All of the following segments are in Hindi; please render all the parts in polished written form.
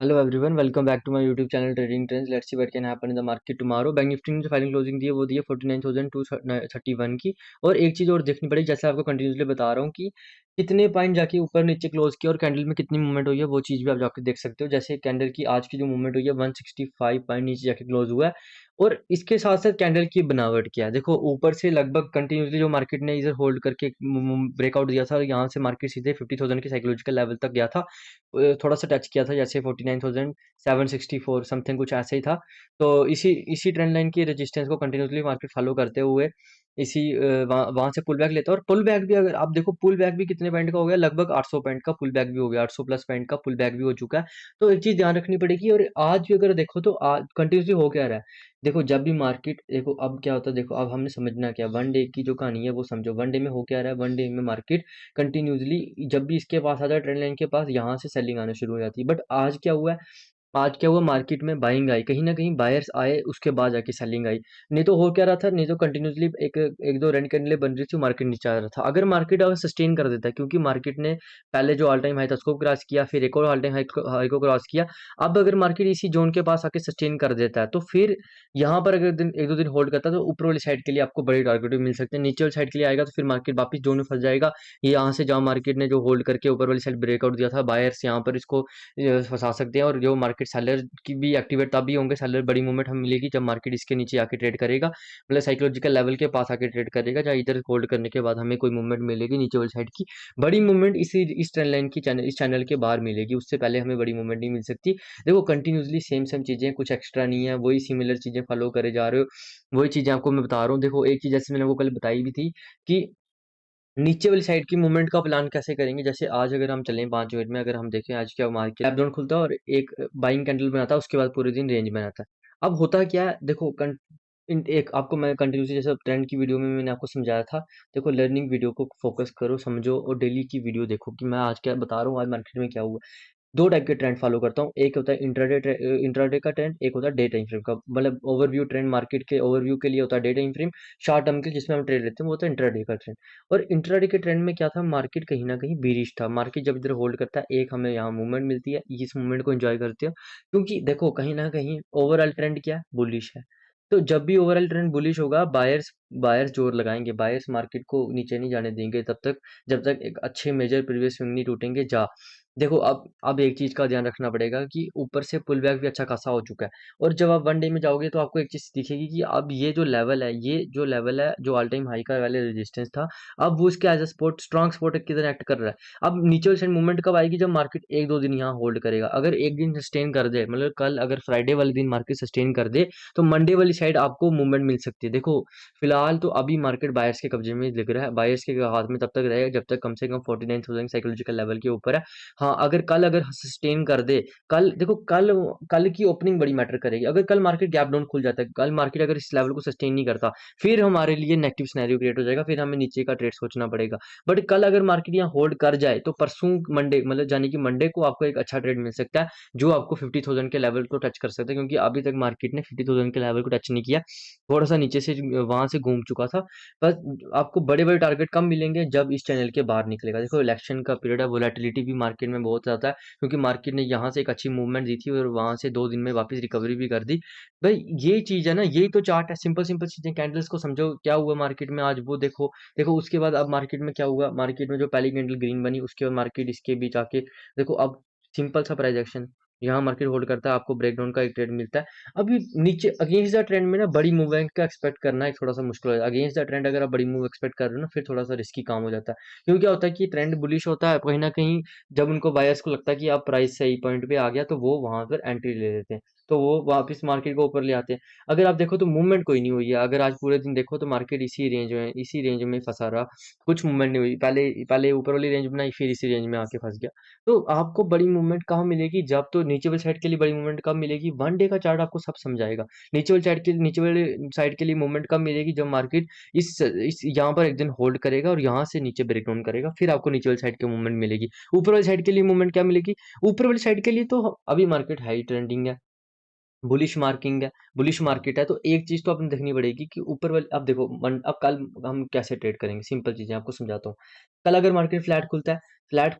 Hello everyone, welcome back to my YouTube channel Trading Trends. Let's see what can happen in the market tomorrow. Bank Nifty ने जो फाइनल क्लोजिंग दी है वो दी है 49,231 की। और एक चीज और देखनी पड़ेगी, जैसे आपको कंटिन्यूसली बता रहा हूँ कि कितने पॉइंट जाके ऊपर नीचे क्लोज किया और कैंडल में कितनी मूवमेंट हुई है, वो चीज भी आप जाके देख सकते हो। जैसे कैंडल की आज की जो मूवमेंट हुई है 165 पॉइंट नीचे जाके क्लोज हुआ है। और इसके साथ साथ कैंडल की बनावट क्या है, देखो ऊपर से लगभग कंटिन्यूसली जो मार्केट ने इधर होल्ड करके ब्रेकआउट दिया था, यहाँ से मार्केट सीधे 50,000 के साइकोलॉजिकल लेवल तक गया था। थोड़ा सा टच किया था, जैसे 49,764 समथिंग कुछ ऐसे ही था। तो इसी इसी ट्रेंड लाइन की रेजिस्टेंस को कंटिन्यूसली मार्केट फॉलो करते हुए इसी वहां से पुल बैक लेता है। और पुल बैक भी अगर आप देखो, पुल बैक भी कितने पॉइंट का हो गया, लगभग 800 पॉइंट का पुल बैक भी हो गया, 800 प्लस पॉइंट का पुल बैक भी हो चुका है। तो एक चीज ध्यान रखनी पड़ेगी। और आज भी अगर देखो तो आज कंटिन्यूसली हो क्या रहा है, देखो जब भी मार्केट, देखो अब क्या होता है, देखो अब हमने समझना क्या, वन डे की जो कहानी है वो समझो। वन डे में हो क्या रहा है, वन डे में मार्केट कंटिन्यूसली जब भी इसके पास आता है ट्रेंड लाइन के पास, यहाँ से सेलिंग आना शुरू हो जाती है। बट आज क्या हुआ, मार्केट में बाइंग आई, कहीं ना कहीं बायर्स आए, उसके बाद जाके सेलिंग आई। नहीं तो हो क्या रहा था, नहीं तो कंटिन्यूसली एक एक दो रन कैंडलें बन रही थी, मार्केट नीचे आ रहा था। अगर मार्केट अगर सस्टेन कर देता है, क्योंकि मार्केट ने पहले जो ऑल टाइम हाई था उसको क्रॉस किया, फिर एक और ऑल टाइम हाई को क्रॉस किया। अब अगर मार्केट इसी जोन के पास आके सस्टेन कर देता है, तो फिर यहाँ पर अगर दिन एक दो दिन होल्ड करता है, तो ऊपर वाली साइड के लिए आपको बड़े टारगेट भी मिल सकते हैं। नीचे वाली साइड के लिए आएगा तो फिर मार्केट वापस जोन में फंस जाएगा। ये यहाँ से जहाँ मार्केट ने जो होल्ड करके ऊपर वाली साइड ब्रेकआउट दिया था, बायर्स यहाँ पर इसको फंसा सकते हैं। और जो मार्केट सेलर की भी एक्टिवेट तभी होंगे, सेलर बड़ी मूवमेंट हमें मिलेगी जब मार्केट इसके नीचे आके ट्रेड करेगा, मतलब साइकोलॉजिकल लेवल के पास आके ट्रेड करेगा, जहाँ इधर होल्ड करने के बाद हमें कोई मूवमेंट मिलेगी नीचे वाली साइड की। बड़ी मूवमेंट इस ट्रेंड लाइन की इस चैनल के बाहर मिलेगी, उससे पहले हमें बड़ी मूवमेंट नहीं मिल सकती। देखो कंटिन्यूसली सेम सेम चीजें, कुछ एक्स्ट्रा नहीं है, वही सिमिलर चीजें फॉलो करे जा रहे हो, वही चीजें आपको मैं बता रहा हूँ। देखो एक चीज जैसे मैंने वो कल बताई भी थी कि नीचे वाली साइड की मूवमेंट का प्लान कैसे करेंगे। जैसे आज अगर हम चलें 5 मिनट में, अगर हम देखें आज क्या मार्केट गैप डाउन खुलता है और एक बाइंग कैंडल बनाता है, उसके बाद पूरे दिन रेंज में आता है। अब होता क्या है, देखो एक आपको मैं कंटिन्यूसली जैसे ट्रेंड की वीडियो में मैंने आपको समझाया था, देखो लर्निंग वीडियो को फोकस करो, समझो, और डेली की वीडियो देखो कि मैं आज क्या बता रहा हूँ, आज मार्केट में क्या हुआ। दो टाइप के ट्रेंड फॉलो करता हूँ, एक होता है इंट्राडे का ट्रेंड, एक होता है डे टाइम फ्रेम का। मतलब ओवरव्यू ट्रेंड, मार्केट के ओवरव्यू के लिए होता है day time frame, short term के जिसमें हम ट्रेड लेते हैं वो होता है इंट्राडे का ट्रेंड। और इंट्राडे के ट्रेंड में क्या था, मार्केट कहीं ना कहीं बीरिश था। मार्केट जब इधर होल्ड करता है, एक हमें यहाँ मूवमेंट मिलती है, इस मूवमेंट को एंजॉय करते हो, क्योंकि देखो कहीं ना कहीं ओवरऑल ट्रेंड क्या है, बुलिश है। तो जब भी ओवरऑल ट्रेंड बुलिश होगा, बायर्स बायर्स जोर लगाएंगे, बायर्स मार्केट को नीचे नहीं जाने देंगे तब तक, जब तक एक अच्छे मेजर प्रीवियस स्विंग नहीं टूटेंगे। देखो अब एक चीज का ध्यान रखना पड़ेगा कि ऊपर से पुल बैक भी अच्छा खासा हो चुका है। और जब आप वन डे में जाओगे तो आपको एक चीज दिखेगी कि अब ये जो लेवल है, ये जो लेवल है, जो ऑल टाइम हाई का वाले रेजिस्टेंस था, अब वो इसके as a sport strong support की तरह एक्ट कर रहा है। अब नीचे वाली साइड मूवमेंट कब आएगी, जब मार्केट एक दो दिन यहाँ होल्ड करेगा। अगर एक दिन सस्टेन कर दे, मतलब कल अगर फ्राइडे वाले दिन मार्केट सस्टेन कर दे, तो मंडे वाली साइड आपको मूवमेंट मिल सकती है। देखो फिलहाल तो अभी मार्केट बायर्स के कब्जे में दिख रहा है, बायर्स के हाथ में तब तक रहेगा जब तक कम से कम 49,000 साइकोलॉजिकल लेवल के ऊपर है। हाँ, अगर सस्टेन कर दे, कल देखो, कल की ओपनिंग बड़ी मैटर करेगी। अगर कल मार्केट गैप डाउन खुल जाता है, कल मार्केट अगर इस लेवल को सस्टेन नहीं करता, फिर हमारे लिए नेगेटिव सिनेरियो क्रिएट हो जाएगा, फिर हमें नीचे का ट्रेड सोचना पड़ेगा। बट कल अगर मार्केट यहाँ होल्ड कर जाए, तो परसों मंडे, मतलब जाने की मंडे को आपको एक अच्छा ट्रेड मिल सकता है, जो आपको 50,000 के लेवल को टच कर सकता है, क्योंकि अभी तक मार्केट ने 50,000 के लेवल को टच नहीं किया, थोड़ा सा नीचे से वहां से घूम चुका था। बस आपको बड़े बड़े टारगेट कब मिलेंगे, जब इस चैनल के बाहर निकलेगा। देखो इलेक्शन का पीरियड है, वोलेटिलिटी भी मार्केट में बहुत ज्यादा है, क्योंकि मार्केट ने यहाँ से एक अच्छी मूवमेंट दी थी और वहां से 2 दिन में वापस रिकवरी भी कर दी। भाई ये चीज है ना, यही तो चार्ट है, सिंपल सिंपल चीजें, कैंडल्स को समझो क्या हुआ मार्केट में आज वो देखो। देखो उसके बाद अब मार्केट में क्या हुआ, मार्केट में जो पहली कैंडल ग्रीन बनी, उसके बाद मार्केट इसके बीच आके, देखो अब सिंपल सा प्राइस एक्शन, यहाँ मार्केट होल्ड करता है, आपको ब्रेकडाउन का एक ट्रेड मिलता है। अभी नीचे अगेंस्ट द ट्रेंड में ना बड़ी मूवमेंट का एक्सपेक्ट करना एक थोड़ा सा मुश्किल हो जाता है। अगेंस्ट द ट्रेंड अगर आप बड़ी मूव एक्सपेक्ट कर रहे हो ना, फिर थोड़ा सा रिस्की काम हो जाता है। क्योंकि क्या होता है कि ट्रेंड बुलिश होता है, कहीं ना कहीं जब उनको बायर्स को लगता है कि आप प्राइस सही पॉइंट पे आ गया, तो वो वहां पर एंट्री ले लेते हैं, तो वो वापस मार्केट को ऊपर ले आते हैं। अगर आप देखो तो मूवमेंट कोई नहीं हुई है, अगर आज पूरे दिन देखो तो मार्केट इसी रेंज में फंसा रहा, कुछ मूवमेंट नहीं हुई। पहले पहले ऊपर वाली रेंज बनाई, फिर इसी रेंज में आके फंस गया। तो आपको बड़ी मूवमेंट कहाँ मिलेगी, जब तो नीचे वाली साइड के लिए बड़ी मूवमेंट कब मिलेगी, वन डे का चार्ट आपको सब समझाएगा। नीचे वाली साइड के लिए मूवमेंट कब मिलेगी, जब मार्केट इस यहाँ पर एक दिन होल्ड करेगा और यहाँ से नीचे ब्रेकडाउन करेगा, फिर आपको नीचे वाली साइड की मूवमेंट मिलेगी। ऊपर वाली साइड के लिए मूवमेंट क्या मिलेगी, ऊपर वाली साइड के लिए तो अभी मार्केट हाई ट्रेंडिंग है, बुलिश मार्किंग है, बुलिश मार्केट है, तो एक चीज़ तो आपने देखनी पड़ेगी कि ऊपर वाली अब देखो अब कल हम कैसे ट्रेड करेंगे, सिंपल चीज़ें आपको समझाता हूँ। कल अगर मार्केट फ्लैट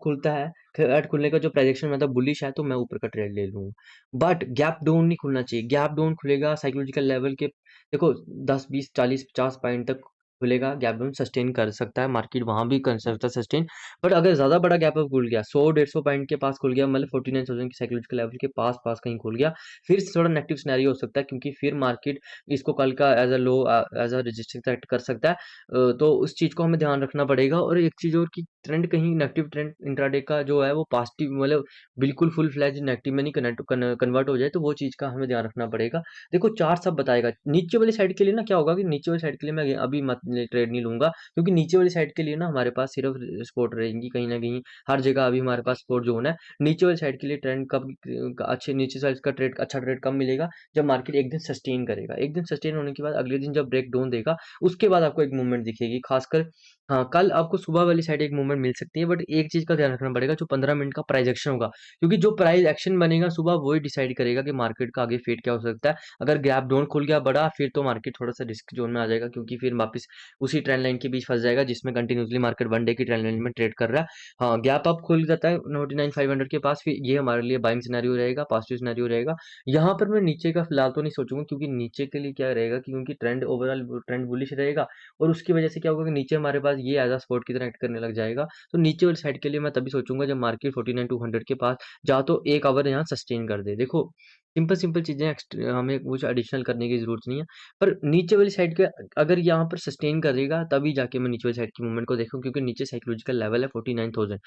खुलने का जो प्रेडिक्शन मतलब बुलिश है तो मैं ऊपर का ट्रेड ले लूँगा। बट गैप डाउन नहीं खुलना चाहिए, गैप डाउन खुलेगा साइकोलॉजिकल लेवल के देखो 10, 20, 40, 50 पॉइंट तक खुलेगा, गैप डाउन सस्टेन कर सकता है, मार्केट वहाँ भी कर सकता है सस्टेन। बट अगर ज़्यादा बड़ा गैप अप खुल गया 100, 150 पॉइंट के पास खुल गया मतलब 49,000 की साइकोलॉजिकल लेवल के पास कहीं खुल गया, फिर से थोड़ा नेगेटिव सिनेरियो हो सकता है क्योंकि फिर मार्केट इसको कल का as a low as a resistance act कर सकता है। तो उस चीज़ को हमें ध्यान रखना पड़ेगा और एक चीज़ और कि ट्रेंड कहीं नेगेटिव ट्रेंड इंट्राडे का जो है वो पॉजिटिव मतलब बिल्कुल फुल फ्लैज नेगेटिव में नहीं कन्वर्ट हो जाए तो वो चीज़ का हमें ध्यान रखना पड़ेगा। देखो चार्ट सब बताएगा नीचे वाली साइड के लिए ना क्या होगा कि नीचे वाली साइड के लिए मैं अभी मत ट्रेड नहीं लूंगा क्योंकि नीचे वाली साइड के लिए ना हमारे पास सिर्फ सपोर्ट रहेंगी कहीं ना कहीं हर जगह अभी हमारे पास सपोर्ट जोन है। नीचे वाली साइड के लिए ट्रेंड कब अच्छे नीचे साइड का ट्रेड अच्छा ट्रेड कब मिलेगा जब मार्केट एक दिन सस्टेन करेगा, एक दिन सस्टेन होने के बाद अगले दिन जब ब्रेक डाउन देगा उसके बाद आपको एक मूवमेंट दिखेगी खासकर। हाँ कल आपको सुबह वाली साइड एक मूवमेंट मिल सकती है बट एक चीज का ध्यान रखना पड़ेगा जो 15 मिनट का प्राइस एक्शन होगा क्योंकि जो प्राइस एक्शन बनेगा सुबह वही डिसाइड करेगा कि मार्केट का आगे फेट क्या हो सकता है। अगर गैप डाउन खुल गया बड़ा फिर तो मार्केट थोड़ा सा रिस्क जोन में आ जाएगा क्योंकि फिर वापस उसी ट्रेंड लाइन के बीच फंस जाएगा जिसमें कंटिन्यूसली मार्केट वन डे की ट्रेंड लाइन में ट्रेड कर रहा है। हाँ गैप अप खुल जाता है 49,500 के पास फिर ये हमारे लिए बाइंग सिनेरियो रहेगा, पॉजिटिव सिनेरियो रहेगा। यहाँ पर मैं नीचे का फिलहाल तो नहीं सोचूंगा क्योंकि नीचे के लिए क्या रहेगा कि क्योंकि ट्रेंड ओवरऑल ट्रेंड बुलिश रहेगा और उसकी वजह से क्या होगा कि नीचे हमारे पास ये एज अ सपोर्ट की तरह एक्ट करने लग जाएगा। तो नीचे वाली साइड के लिए मैं तभी सोचूंगा जब मार्केट 49,200 के पास जा तो एक आवर यहाँ सस्टेन कर दे। देखो सिंपल सिंपल चीजें हमें कुछ एडिशनल करने की जरूरत नहीं है पर नीचे वाली साइड के अगर यहाँ पर सस्टेन करेगा तभी जाके मैं नीचे वाली साइड की मूवमेंट को देखूं क्योंकि नीचे साइकोलॉजिकल लेवल है 49,000।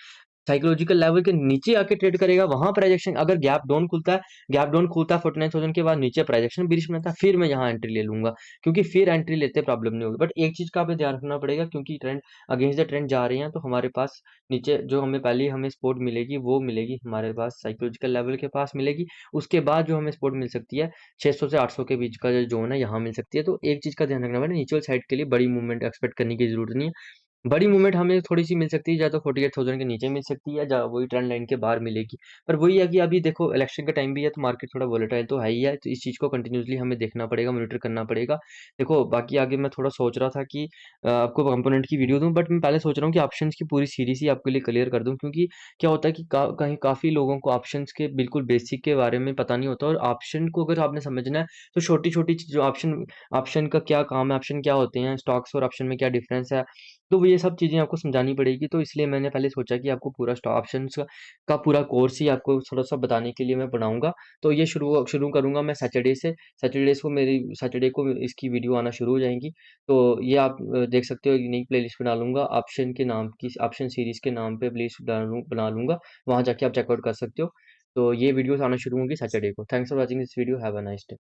साइकोलॉजिकल लेवल के नीचे आके ट्रेड करेगा वहां प्राइजेक्शन अगर गैप डाउन खुलता है 49,000 के बाद नीचे प्राइजेक्शन बिरिश बनाता है फिर मैं यहाँ एंट्री ले लूंगा क्योंकि फिर एंट्री लेते प्रॉब्लम नहीं होगी। बट एक चीज का हमें ध्यान रखना पड़ेगा क्योंकि ट्रेंड अगेंस्ट द ट्रेंड जा रहे हैं तो हमारे पास नीचे जो हमें पहले हमें सपोर्ट मिलेगी वो मिलेगी हमारे पास साइकोलॉजिकल लेवल के पास मिलेगी। उसके बाद जो हमें सपोर्ट मिल सकती है 600 से 800 के बीच का जो जोन है यहाँ मिल सकती है। तो एक चीज का ध्यान रखना पड़ेगा नीचे वाली साइड के लिए बड़ी मूवमेंट एक्सपेक्ट करने की जरूरत नहीं है। बड़ी मूवमेंट हमें थोड़ी-सी मिल सकती है, या तो 48,000 के नीचे मिल सकती है, या वही ट्रेंड लाइन के बाहर मिलेगी। पर वही है कि अभी देखो इलेक्शन का टाइम भी है, तो मार्केट थोड़ा वोलेटाइल तो है ही है, तो इस चीज़ को कंटिन्यूअसली हमें देखना पड़ेगा, मॉनिटर करना पड़ेगा। देखो, बाकी आगे मैं थोड़ा सोच रहा था कि आपको कंपोनेंट की वीडियो दूँ, बट मैं पहले सोच रहा हूँ कि ऑप्शंस की पूरी सीरीज़ ही आपके लिए क्लियर कर दूँ, क्योंकि क्या होता है कि कहीं काफ़ी लोगों को ऑप्शंस के बिल्कुल बेसिक के बारे में पता नहीं होता और ऑप्शन को अगर आपने समझना है, तो छोटी-छोटी चीज़ जो ऑप्शन ऑप्शन का क्या काम है, ऑप्शन क्या होते हैं, स्टॉक्स और ऑप्शन में क्या डिफरेंस है, तो वो ये सब चीज़ें आपको समझानी पड़ेगी। तो इसलिए मैंने पहले सोचा कि आपको पूरा स्टॉक ऑप्शंस का पूरा कोर्स ही आपको थोड़ा-सा बताने के लिए मैं पढ़ाऊँगा। तो ये शुरू शुरू करूँगा मैं सैटरडे से। सैटरडे को इसकी वीडियो आना शुरू हो जाएँगी। तो ये आप देख सकते हो एक नई प्लेलिस्ट बना लूँगा ऑप्शन के नाम की ऑप्शन सीरीज़ के नाम पे प्लेलिस्ट बना लूँगा। वहाँ जाके आप चेकआउट कर सकते हो। तो ये वीडियोज़ आना शुरू होंगी सैटरडे को। Thanks for watching this video. Have a nice day.